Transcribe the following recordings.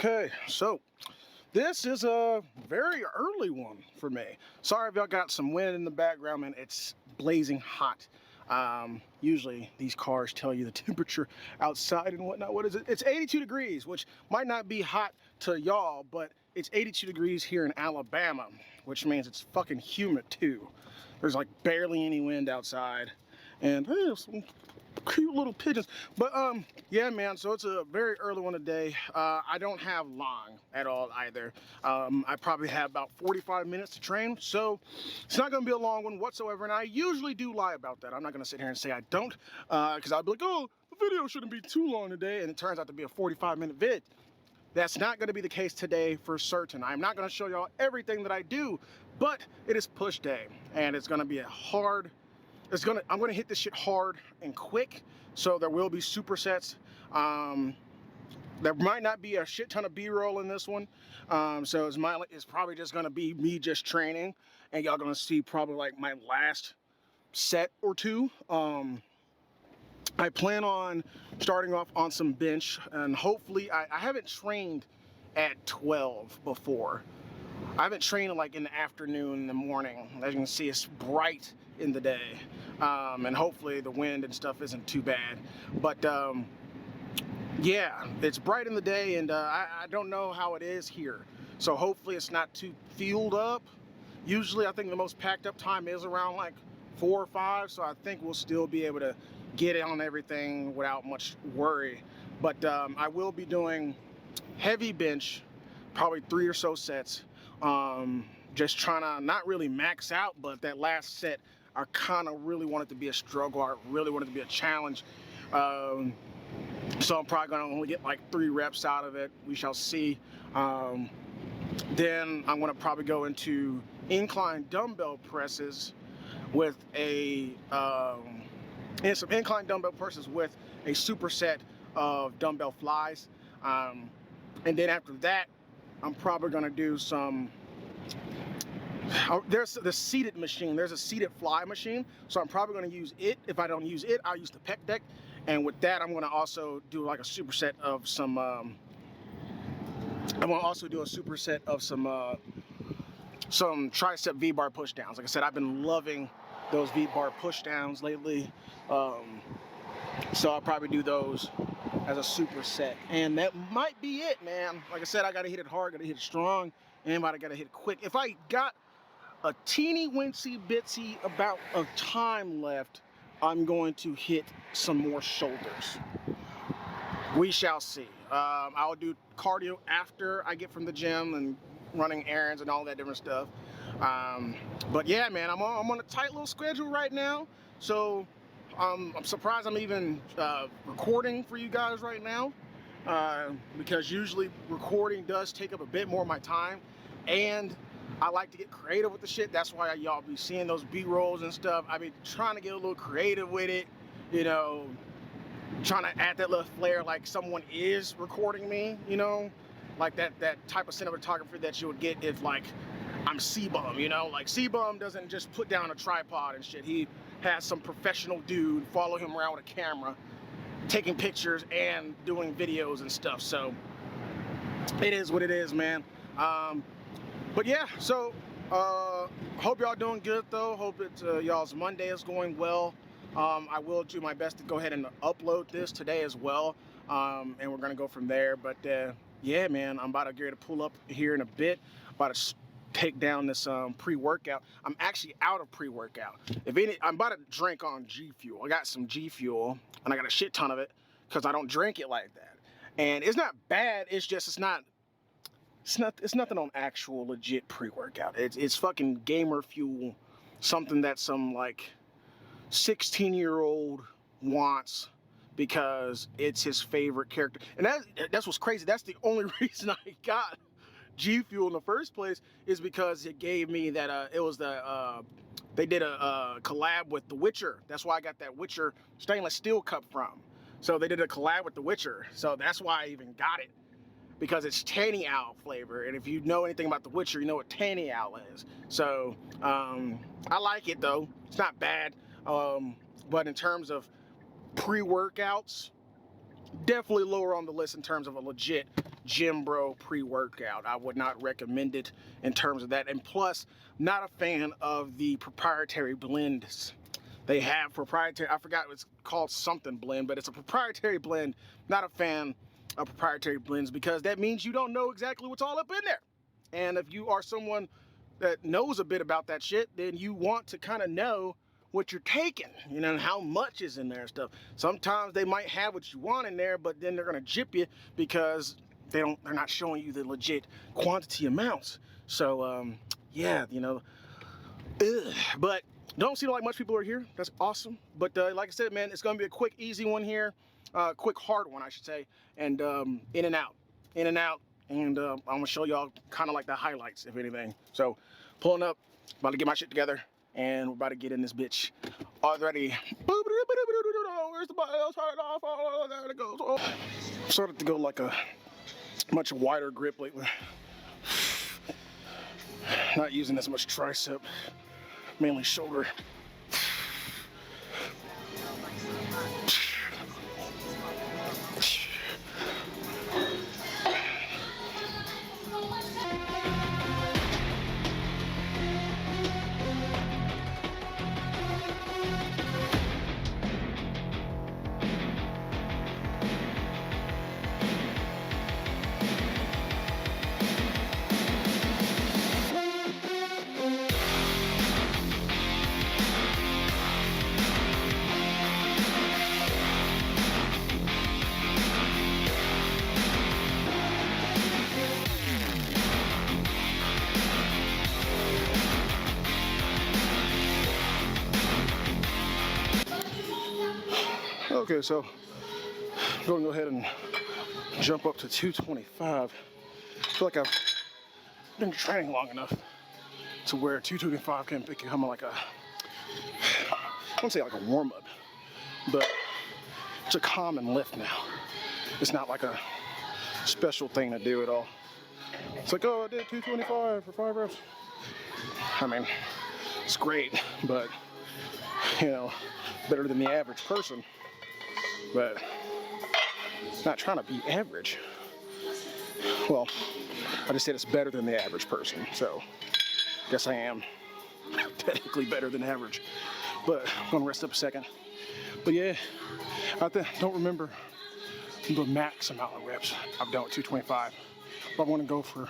Okay, so this is a very early one for me. Sorry if y'all got some wind in the background, man. It's blazing hot. Usually these cars tell you the temperature outside and whatnot. What is it? It's 82 degrees, which might not be hot to y'all, but it's 82 degrees here in Alabama, which means it's fucking humid too. There's like barely any wind outside, and some cute little pigeons. But yeah, man, so it's a very early one today. I don't have long at all either. I probably have about 45 minutes to train, so it's not gonna be a long one whatsoever. And I usually do lie about that. I'm not gonna sit here and say I don't, because I'll be like, oh, the video shouldn't be too long today, and it turns out to be a 45-minute vid. That's not going to be the case today for certain. I'm not going to show y'all everything that I do, but it is push day, and it's going to be a hard. I'm going to hit this shit hard and quick. So there will be supersets. There might not be a shit ton of B-roll in this one. So it's probably just going to be me just training, and y'all going to see probably like my last set or two. I plan on starting off on some bench, and hopefully I haven't trained at 12 before. I haven't trained like in the afternoon, in the morning. As you can see, it's bright in the day, and hopefully the wind and stuff isn't too bad. But yeah, it's bright in the day, and I don't know how it is here. So hopefully it's not too fueled up. Usually I think the most packed up time is around like 4 or 5, so I think we'll still be able to get it on everything without much worry. But I will be doing heavy bench, probably 3 or so sets. Just trying to not really max out, but that last set I kind of really want it to be a struggle. I really want it to be a challenge. So I'm probably going to only get like 3 reps out of it. We shall see. Then I'm going to probably go into incline dumbbell presses with and some incline dumbbell presses with a superset of dumbbell flies. And then after that, I'm probably gonna do some, there's the seated machine. There's a seated fly machine. So I'm probably gonna use it. If I don't use it, I'll use the pec deck. And with that, I'm gonna also do like a superset of some, I'm gonna also do a superset of some tricep V-bar push downs. Like I said, I've been loving those V-bar push downs lately. So I'll probably do those as a superset. And that might be it, man. Like I said, I gotta hit it hard, gotta hit it strong, and I gotta hit it quick. If I got a teeny wincy bitsy amount of time left, I'm going to hit some more shoulders. We shall see. I'll do cardio after I get from the gym and running errands and all that different stuff. But yeah, man, I'm on a tight little schedule right now. So I'm surprised I'm even recording for you guys right now, because usually recording does take up a bit more of my time, and I like to get creative with the shit. That's why y'all be seeing those B-rolls and stuff. I be trying to get a little creative with it, you know, trying to add that little flair like someone is recording me, you know, like that type of cinematography that you would get if like I'm C-Bum, you know, like C-Bum doesn't just put down a tripod and shit. He has some professional dude follow him around with a camera, taking pictures and doing videos and stuff. So it is what it is, man. But yeah, so hope y'all doing good though. Hope it's y'all's Monday is going well. I will do my best to go ahead and upload this today as well, and we're gonna go from there. But yeah, man, I'm about to get ready to pull up here in a bit. About to take down this pre-workout. I'm actually out of pre-workout. I'm about to drink on G Fuel. I got some G Fuel, and I got a shit ton of it because I don't drink it like that. And it's not bad. It's just it's nothing on actual legit pre-workout. It's fucking gamer fuel, something that some like 16-year-old wants because it's his favorite character. And that's what's crazy. That's the only reason I got G Fuel in the first place, is because it gave me that they did a collab with The Witcher. That's why I got that Witcher stainless steel cup from. So they did a collab with The Witcher. So that's why I even got it, because it's Tanny Owl flavor. And if you know anything about The Witcher, you know what Tanny Owl is. So I like it though. It's not bad. But in terms of pre-workouts, definitely lower on the list in terms of a legit gym bro pre-workout. I would not recommend it in terms of that. And plus, not a fan of the proprietary blends. They have proprietary, I forgot it's called something blend, but it's a proprietary blend. Not a fan of proprietary blends because that means you don't know exactly what's all up in there. And if you are someone that knows a bit about that shit, then you want to kind of know what you're taking, you know, and how much is in there and stuff. Sometimes they might have what you want in there, but then they're gonna jip you because they're not showing you the legit quantity amounts. So yeah, you know, but don't seem like much people are here. That's awesome. But like I said, man, it's gonna be a quick, easy one here, quick, hard one, I should say, and in and out, and I'm gonna show y'all kind of like the highlights, if anything. So pulling up, about to get my shit together, and we're about to get in this bitch already. Where's the button? I'll turn it off. Oh, there it goes. Oh. Started to go like a much wider grip lately. Not using as much tricep, mainly shoulder. Okay, so I'm going to go ahead and jump up to 225. I feel like I've been training long enough to where 225 can become like a, I won't say like a warm up, but it's a common lift now. It's not like a special thing to do at all. It's like, oh, I did 225 for 5 reps. I mean, it's great, but you know, better than the average person. But not trying to be average. Well, I just said it's better than the average person, so I guess I am technically better than average. But I'm gonna rest up a second. But yeah, I don't remember the max amount of reps I've done with 225. But I want to go for,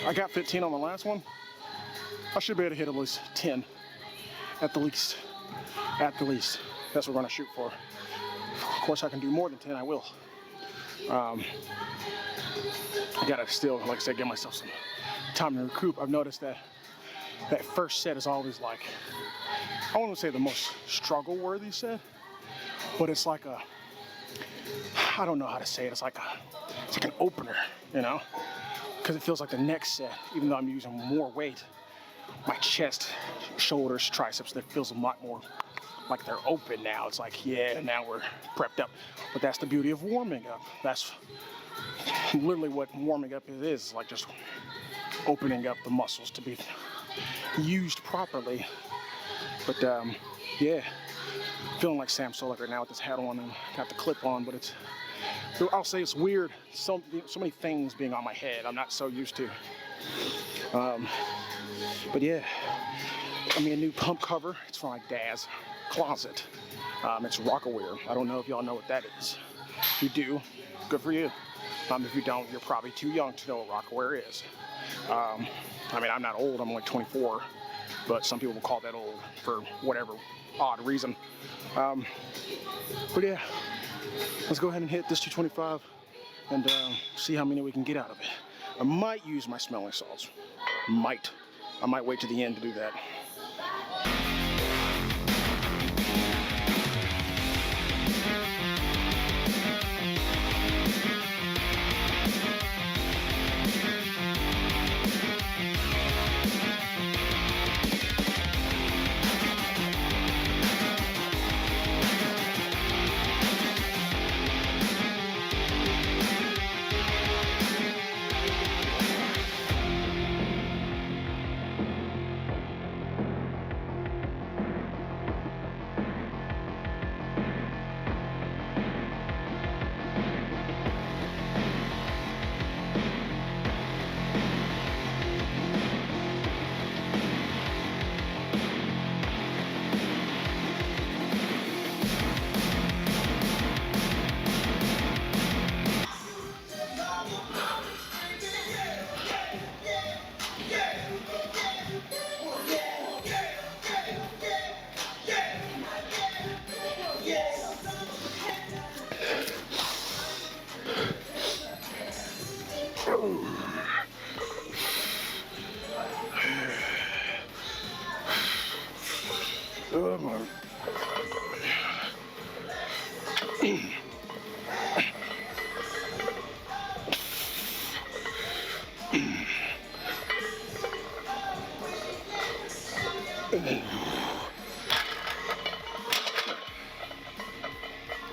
I got 15 on the last one. I should be able to hit at least 10, at the least. At the least. That's what we're gonna shoot for. Of course, I can do more than 10, I will. I gotta still, like I said, give myself some time to recoup. I've noticed that that first set is always like, I won't say the most struggle-worthy set, but it's like a, I don't know how to say it, it's like an opener, you know? Because it feels like the next set, even though I'm using more weight, my chest, shoulders, triceps, that feels a lot more like they're open now. It's like, yeah, now we're prepped up. But that's the beauty of warming up. That's literally what warming up is like just opening up the muscles to be used properly. But yeah, feeling like Sam Sulek right now with this hat on and got the clip on, but it's, I'll say it's weird. So many things being on my head I'm not so used to. But yeah, I mean, a new pump cover. It's from my dad's closet. It's Rockaware. I don't know if y'all know what that is. If you do, good for you. If you don't, you're probably too young to know what Rockaware is. I mean, I'm not old. I'm like 24, but some people will call that old for whatever odd reason. But yeah, let's go ahead and hit this 225 and see how many we can get out of it. I might use my smelling salts. I might wait to the end to do that. Oh my.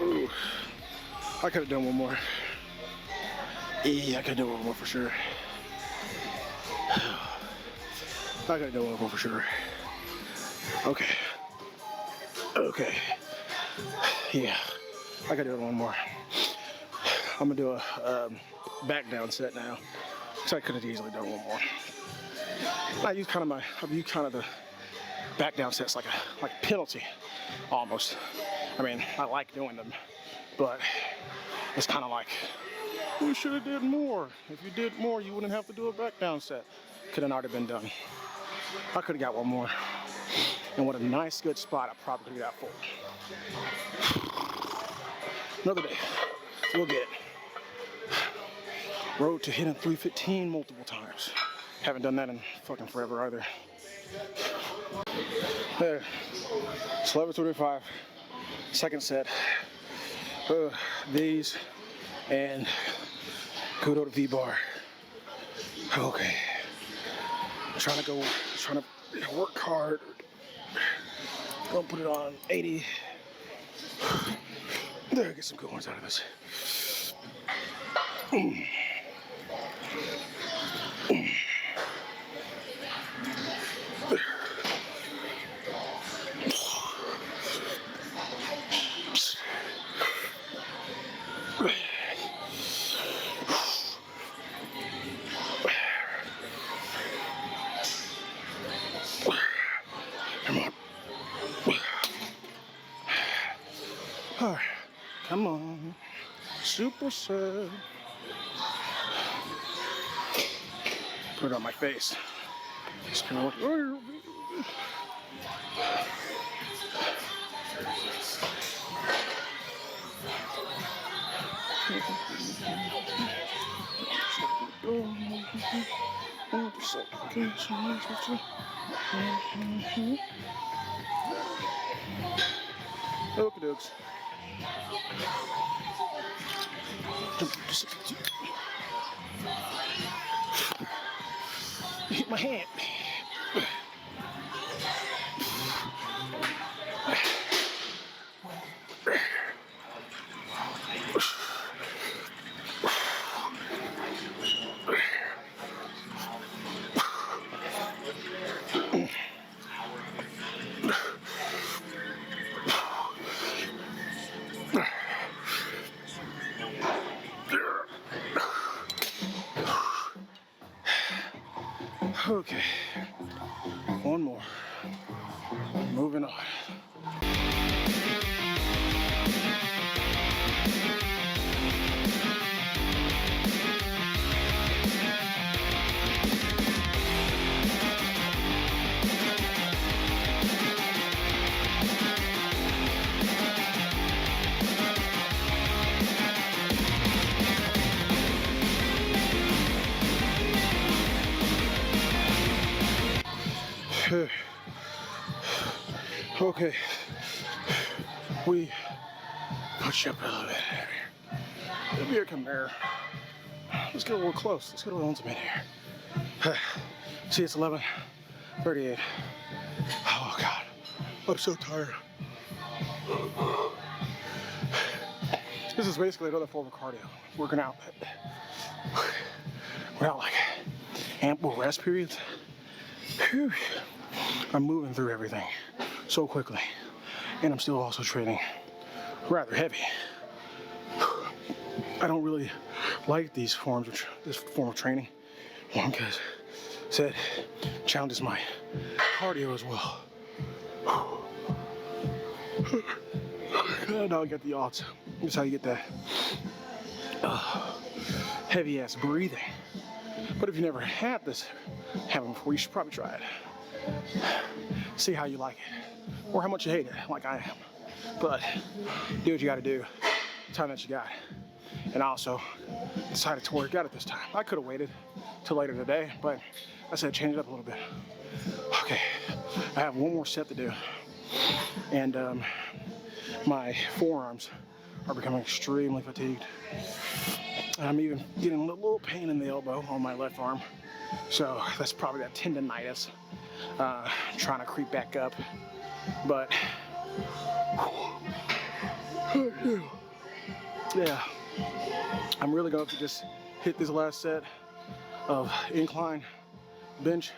Ooh. I could have done one more. Yeah, I could have done one more for sure. I could have done one more for sure. Okay. Okay. Yeah, I could have done one more. I'm gonna do a back down set now. So I could have easily done one more. I've used kind of the back down sets like a penalty, almost. I mean, I like doing them, but it's kind of like, we should have did more. If you did more, you wouldn't have to do a back down set. Could have already been done. I could have got one more. And with a nice, good spot, I probably could have got full. Another day, we'll get it. Road to hitting 315 multiple times. Haven't done that in fucking forever either. There, it's 11:25, second set. These and kudo to V-bar. Okay, trying to work hard. Gonna put it on 80. There, get some good ones out of this. Come on. All right, come on. Super set. Put it on my face. Just kind of look. Okie dokes. Hit my hand. Okay, one more. Moving on. Okay, we push up a little bit heavier. It'll be a conveyor. Let's get a little close. Let's get a little intimate here. See, it's 11:38. Oh God, I'm so tired. This is basically another form of cardio, working out without like ample rest periods. Whew. I'm moving through everything so quickly, and I'm still also training rather heavy. I don't really like this form of training. One, because it challenges my cardio as well. Now I got the odds. This is how you get that heavy ass breathing. But if you never had this happen before, you should probably try it. See how you like it, or how much you hate it, like I am. But do what you gotta do, time that you got. And I also decided to work out at this time. I could have waited till later today, but I said change it up a little bit. Okay, I have one more set to do. and my forearms are becoming extremely fatigued. I'm even getting a little pain in the elbow on my left arm, so that's probably that tendonitis trying to creep back up. But yeah, I'm really going to just hit this last set of incline bench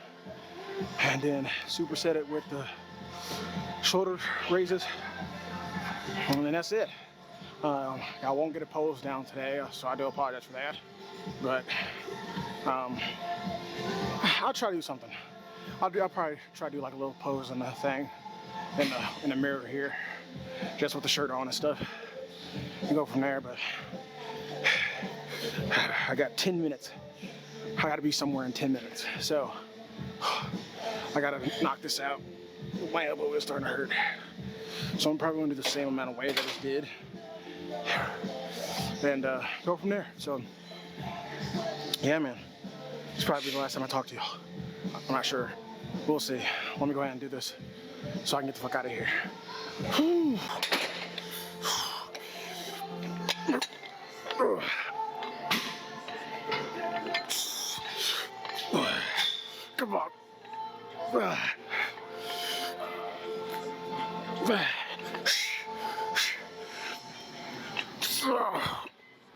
and then superset it with the shoulder raises, and then that's it. I won't get a pose down today, so I do apologize for that. But I'll try to do something. I'll probably try to do like a little pose in the thing, in the mirror here, just with the shirt on and stuff, and go from there. But I got 10 minutes. I got to be somewhere in 10 minutes, so I got to knock this out. My elbow is starting to hurt, so I'm probably going to do the same amount of weight that I just did, and go from there. So yeah, man, it's probably the last time I talk to y'all. I'm not sure. We'll see. Let me go ahead and do this so I can get the fuck out of here. Come on.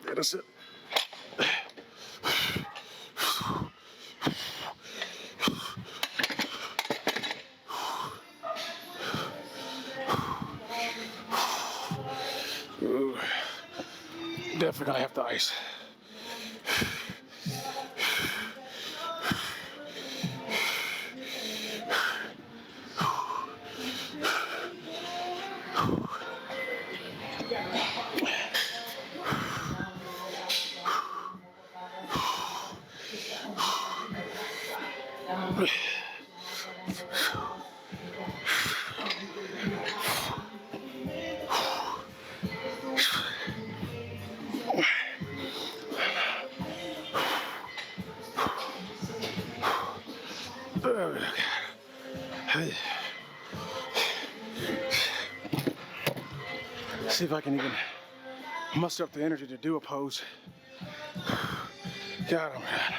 Yeah, that's it. Ooh. Definitely gonna have to ice. See if I can even muster up the energy to do a pose. God, oh God.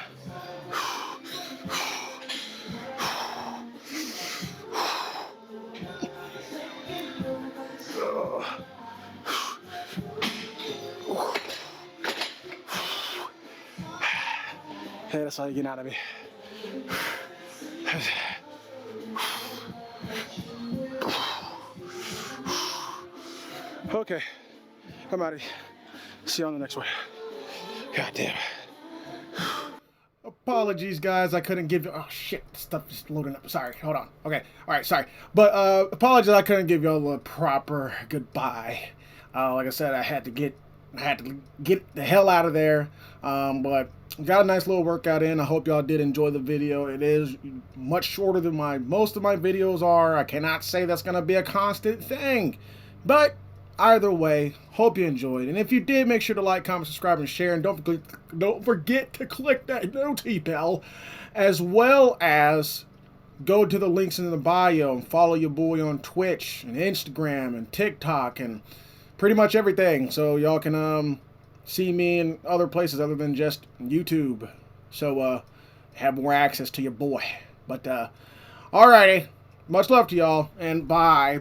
Hey, that's all you get out of me. Okay, I'm out of here. See you on the next one. God damn. Apologies, guys. I couldn't give you. Oh shit, stuff is loading up. Sorry. Hold on. Okay. All right. Sorry, but apologies. I couldn't give y'all a proper goodbye. Like I said, I had to get the hell out of there. But got a nice little workout in. I hope y'all did enjoy the video. It is much shorter than most of my videos are. I cannot say that's gonna be a constant thing, but either way, hope you enjoyed. And if you did, make sure to like, comment, subscribe, and share. And don't forget to click that notify bell, as well as go to the links in the bio and follow your boy on Twitch and Instagram and TikTok and pretty much everything, so y'all can see me in other places other than just YouTube. So have more access to your boy. But alrighty, much love to y'all, and bye.